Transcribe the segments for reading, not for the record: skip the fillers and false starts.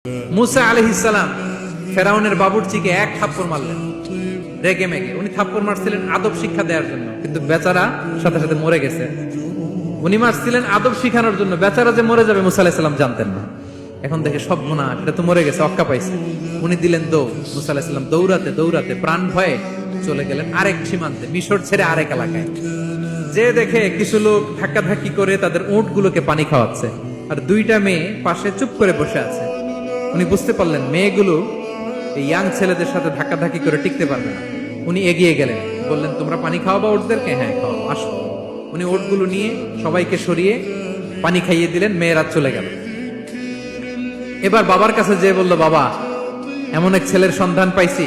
মুসা আলাইহিস সালাম ফেরাউনের বাবুর্চিকে এক থাপ্পড় মারলেন রেগে মেগে। উনি থাপ্পড় মারছিলেন আদব শিক্ষা দেওয়ার জন্য, কিন্তু বেচারা সাথে সাথে মরে গেছে। উনি মারছিলেন আদব শিখানোর জন্য, বেচারা যে মরে যাবে মুসা আলাইহিস সালাম জানতেন না। এখন দেখে সব গুনাহ, এটা তো মরে গেছে, অক্কা পাইছে। উনি দিলেন দৌড়। মুসা আলাইহিস সালাম দৌড়াতে দৌড়াতে প্রাণ ভয়ে চলে গেলেন আরেক সীমান্তে, মিশর ছেড়ে আরেক এলাকায়। যে দেখে কিছু লোক ধাক্কাধাক্কি করে তাদের উটগুলোকে পানি খাওয়াচ্ছে, আর দুইটা মেয়ে পাশে চুপ করে বসে আছে। উনি বুঝতে পারলেন মেয়েগুলো এই ইয়াং ছেলেদের সাথে ধাক্কাধাক্কি করে টিকতে পারবে না। উনি এগিয়ে গেলেন, বললেন তোমরা পানি খাওয়াবা উটদেরকে? হ্যাঁ খাওয়াবো, আসো। উনি উটগুলো নিয়ে সবাইকে সরিয়ে পানি খাইয়ে দিলেন, মেয়েরা চলে গেল। এবার বাবার কাছে যেয়ে বলল, বাবা এমন এক ছেলের সন্ধান পাইছি,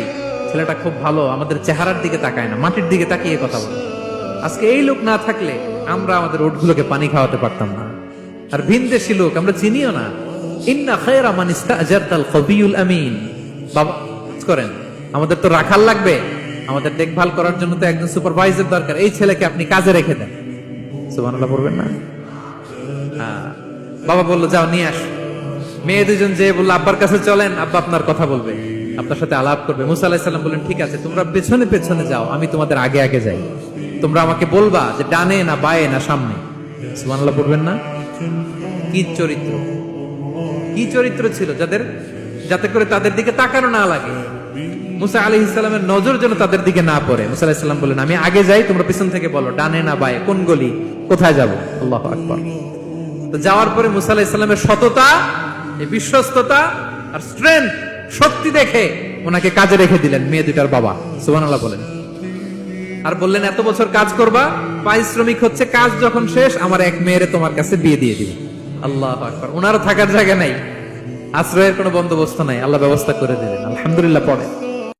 ছেলেটা খুব ভালো, আমাদের চেহারার দিকে তাকায় না, মাটির দিকে তাকিয়ে কথা বলে। আজকে এই লোক না থাকলে আমরা আমাদের উটগুলোকে পানি খাওয়াতে পারতাম না। আর ভিনদেশী লোক, আমরা চিনিও না। ইন্না খায়রা মান ইস্তাজারতাল কবিয়ুল আমিন। বাবা করেন, আমাদের তো রাখাল লাগবে, আমাদের দেখভাল করার জন্য তো একজন সুপারভাইজার দরকার। এই ছেলেকে আপনি কাজে রেখে দেন। সুবহানাল্লাহ পড়বেন না? বাবা বললো যাও নিয়ে আস। মেয়ে দুজন যে বললো আব্বার কাছে চলেন, আব্বা আপনার কথা বলবে, আপনার সাথে আলাপ করবে। মুসা আলাইহিস সালাম বললেন ঠিক আছে, তোমরা পেছনে পেছনে যাও, আমি তোমাদের আগে আগে যাই। তোমরা আমাকে বলবা যে ডানে না বায়ে না সামনে। সুবহানাল্লাহ পড়বেন না? কি চরিত্র, কি চরিত্র ছিল যাতে করে তাদের দিকে তাকানো না লাগে। মুসা আলাইহিস সালামের নজর যেন তাদের দিকে না পড়ে। মুসা আলাইহিস সালাম বললেন আমি আগে যাই, তোমরা পিছন থেকে বলো ডানে না বায়ে, কোন গলি, কোথায় যাব। আল্লাহু আকবার। তো যাওয়ার পরে মুসা আলাইহিস সালামের সততা, এই বিশ্বস্ততা আর স্ট্রেংথ, শক্তি দেখে ওনাকে কাজে রেখে দিলেন মেয়ে দুটার বাবা। সুবহানাল্লাহ বলেন। আর বললেন এত বছর কাজ করবা, পারিশ্রমিক হচ্ছে কাজ যখন শেষ আমার এক মেয়েরে তোমার কাছে বিয়ে দিয়ে দিবে। আল্লাহু আকবার। ওনারও থাকার জায়গা নাই, আশ্রয়ের কোনো বন্দোবস্ত নাই, আল্লাহ ব্যবস্থা করে দিলেন। আলহামদুলিল্লাহ পড়ে।